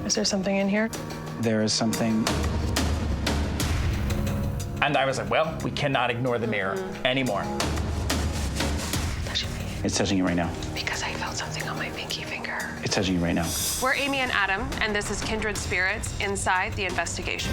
Is there something in here? There is something. And I was like, well, we cannot ignore the mirror anymore. Touching me. It's touching you right now. Because I felt something on my pinky finger. It's touching you right now. We're Amy and Adam, and this is Kindred Spirits Inside the Investigation.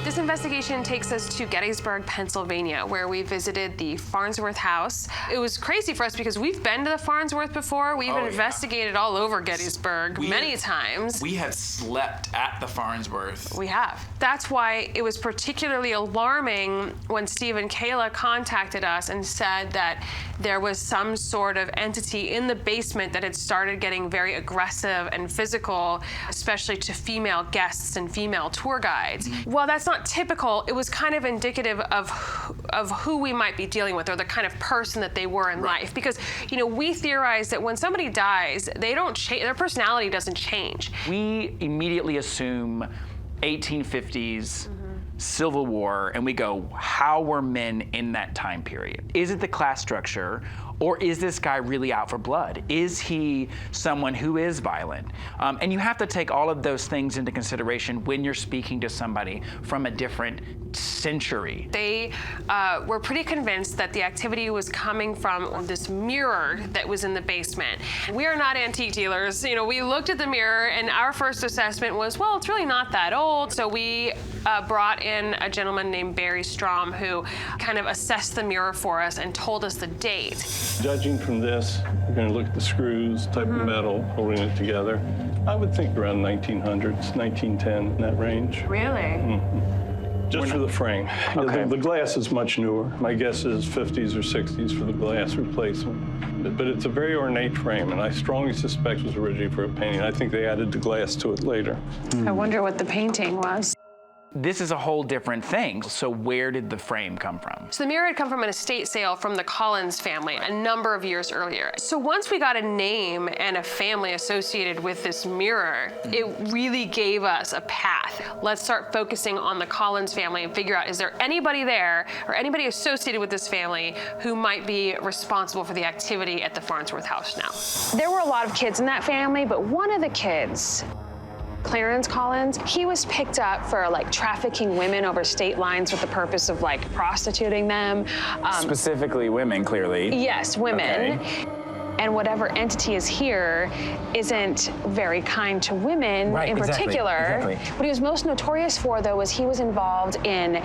This investigation takes us to Gettysburg, Pennsylvania, where we visited the Farnsworth House. It was crazy for us because we've been to the Farnsworth before. We've investigated all over Gettysburg many times. We have slept at the Farnsworth. We have. That's why it was particularly alarming when Steve and Kayla contacted us and said that there was some sort of entity in the basement that had started getting very aggressive and physical, especially to female guests and female tour guides. Well, that's not typical. It was kind of indicative of who we might be dealing with, or the kind of person that they were in life. Because, you know, we theorize that when somebody dies, they don't change, their personality doesn't change. We immediately assume 1850s Civil War, and we go, how were men in that time period? Is it the class structure, or is this guy really out for blood? Is he someone who is violent? And you have to take all of those things into consideration when you're speaking to somebody from a different century. They were pretty convinced that the activity was coming from this mirror that was in the basement. We are not antique dealers. You know, we looked at the mirror and our first assessment was, well, it's really not that old. So we brought in a gentleman named Barry Strom who kind of assessed the mirror for us and told us the date. Judging from this, we're going to look at the screws, type of metal, holding it together. I would think around 1900s, 1910, in that range. Really? Just for the frame. Okay. The glass is much newer. My guess is 50s or 60s for the glass replacement. But it's a very ornate frame, and I strongly suspect it was originally for a painting. I think they added the glass to it later. I wonder what the painting was. This is a whole different thing. So where did the frame come from? So the mirror had come from an estate sale from the Collins family a number of years earlier. So once we got a name and a family associated with this mirror, it really gave us a path. Let's start focusing on the Collins family and figure out, is there anybody there or anybody associated with this family who might be responsible for the activity at the Farnsworth House now? There were a lot of kids in that family, but one of the kids, Clarence Collins, he was picked up for like trafficking women over state lines with the purpose of like prostituting them. Specifically women, clearly. Yes, women. Okay. And whatever entity is here isn't very kind to women in particular. Exactly. What he was most notorious for, though, was he was involved in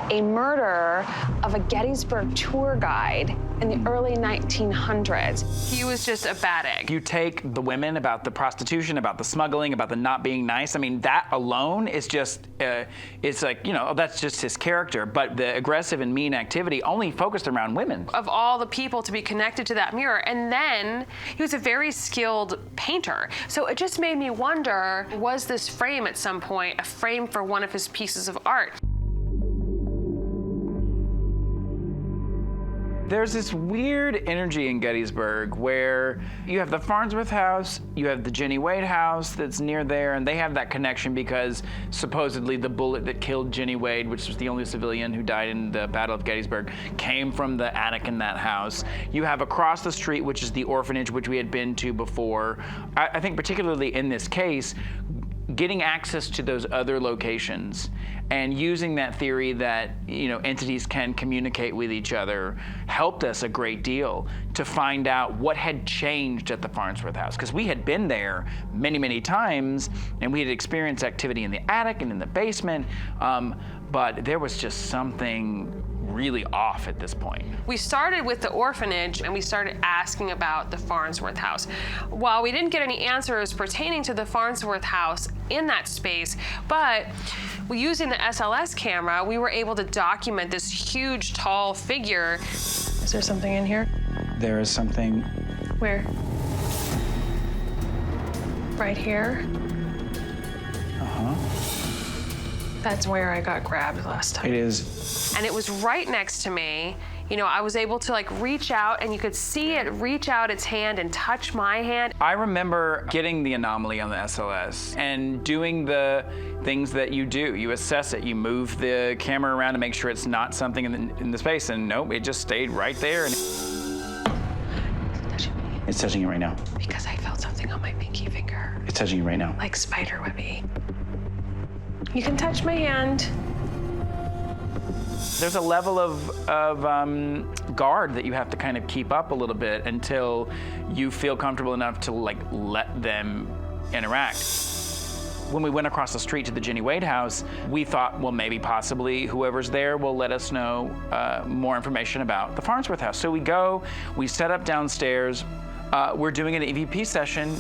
a murder of a Gettysburg tour guide in the early 1900s. He was just a bad egg. You take the women about the prostitution, about the smuggling, about the not being nice. I mean, that alone is just, it's like, you know, that's just his character. But the aggressive and mean activity only focused around women. Of all the people to be connected to that mirror. And then he was a very skilled painter. So it just made me wonder, was this frame at some point a frame for one of his pieces of art? There's this weird energy in Gettysburg where you have the Farnsworth House, you have the Jenny Wade house that's near there, and they have that connection because supposedly the bullet that killed Jenny Wade, which was the only civilian who died in the Battle of Gettysburg, came from the attic in that house. You have across the street, which is the Orphanage, which we had been to before. I think particularly in this case, getting access to those other locations and using that theory that, you know, entities can communicate with each other helped us a great deal to find out what had changed at the Farnsworth House. Because we had been there many, many times, and we had experienced activity in the attic and in the basement, but there was just something really off at this point. We started with the Orphanage and we started asking about the Farnsworth House. While we didn't get any answers pertaining to the Farnsworth House in that space, but using the SLS camera, we were able to document this huge, tall figure. Is there something in here? There is something. Where? Right here? Uh-huh. That's where I got grabbed last time. It is. And it was right next to me. You know, I was able to like reach out and you could see it reach out its hand and touch my hand. I remember getting the anomaly on the SLS and doing the things that you do. You assess it, you move the camera around to make sure it's not something in the space, and nope, it just stayed right there. And Touching me. It's touching you right now. Because I felt something on my pinky finger. It's touching you right now. Like spider webby. You can touch my hand. There's a level of guard that you have to kind of keep up a little bit until you feel comfortable enough to like let them interact. When we went across the street to the Jenny Wade house, we thought, well, maybe possibly whoever's there will let us know more information about the Farnsworth house. So we go, we set up downstairs, we're doing an EVP session.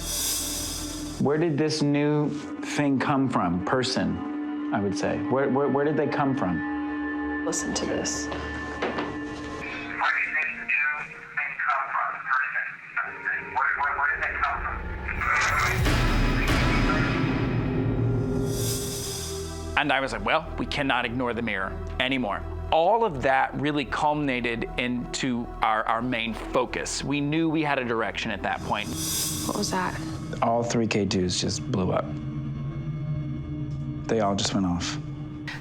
Where did this new thing come from? Person, I would say. Where did they come from? Listen to this. And I was like, well, we cannot ignore the mirror anymore. All of that really culminated into our main focus. We knew we had a direction at that point. What was that? All 3 K2s just blew up. They all just went off.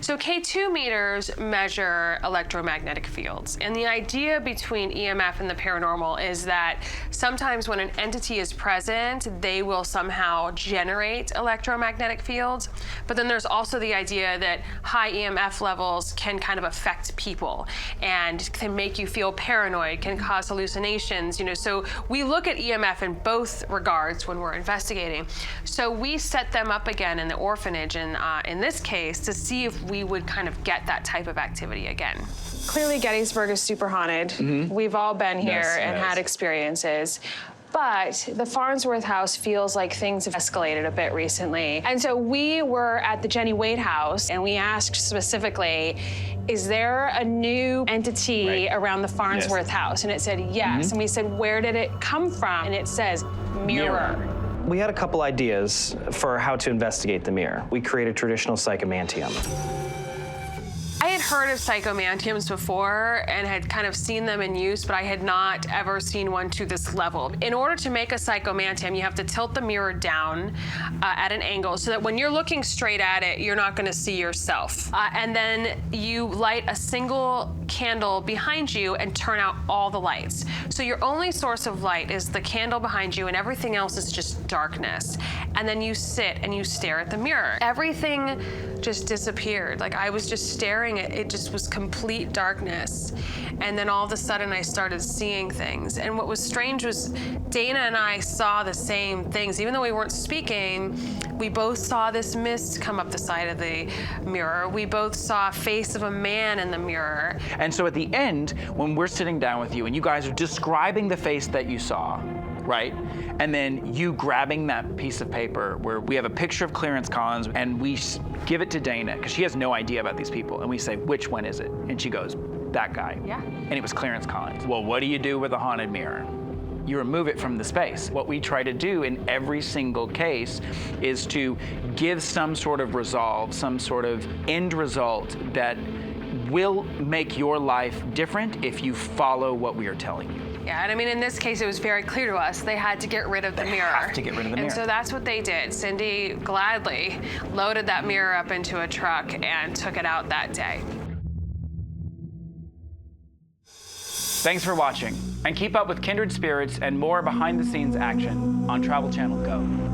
So K2 meters measure electromagnetic fields. And the idea between EMF and the paranormal is that sometimes when an entity is present, they will somehow generate electromagnetic fields. But then there's also the idea that high EMF levels can kind of affect people and can make you feel paranoid, can cause hallucinations, you know. So we look at EMF in both regards when we're investigating. So we set them up again in the orphanage in this case to see if we would kind of get that type of activity again. Clearly Gettysburg is super haunted. We've all been here and had experiences. But the Farnsworth House feels like things have escalated a bit recently. And so we were at the Jenny Wade house and we asked specifically, is there a new entity around the Farnsworth house? And it said yes. And we said, where did it come from? And it says mirror. We had a couple ideas for how to investigate the mirror. We created traditional Psychomanteum. I had heard of psychomanteums before and had kind of seen them in use, but I had not ever seen one to this level. In order to make a psychomanteum, you have to tilt the mirror down at an angle so that when you're looking straight at it, you're not going to see yourself. And then you light a single candle behind you and turn out all the lights. So your only source of light is the candle behind you and everything else is just darkness. And then you sit and you stare at the mirror. Everything just disappeared. Like I was just staring at it, just was complete darkness. And then all of a sudden I started seeing things. And what was strange was Dana and I saw the same things. Even though we weren't speaking, we both saw this mist come up the side of the mirror. We both saw a face of a man in the mirror. And so at the end, when we're sitting down with you and you guys are describing the face that you saw, right? And then you grabbing that piece of paper where we have a picture of Clarence Collins and we give it to Dana because she has no idea about these people. And we say, which one is it? And she goes, that guy. Yeah. And it was Clarence Collins. Well, what do you do with a haunted mirror? You remove it from the space. What we try to do in every single case is to give some sort of resolve, some sort of end result that will make your life different if you follow what we are telling you. Yeah, and I mean, in this case, it was very clear to us they had to get rid of the mirror. They have to get rid of the mirror. And so that's what they did. Cindy gladly loaded that mirror up into a truck and took it out that day. Thanks for watching, and keep up with Kindred Spirits and more behind-the-scenes action on Travel Channel Go.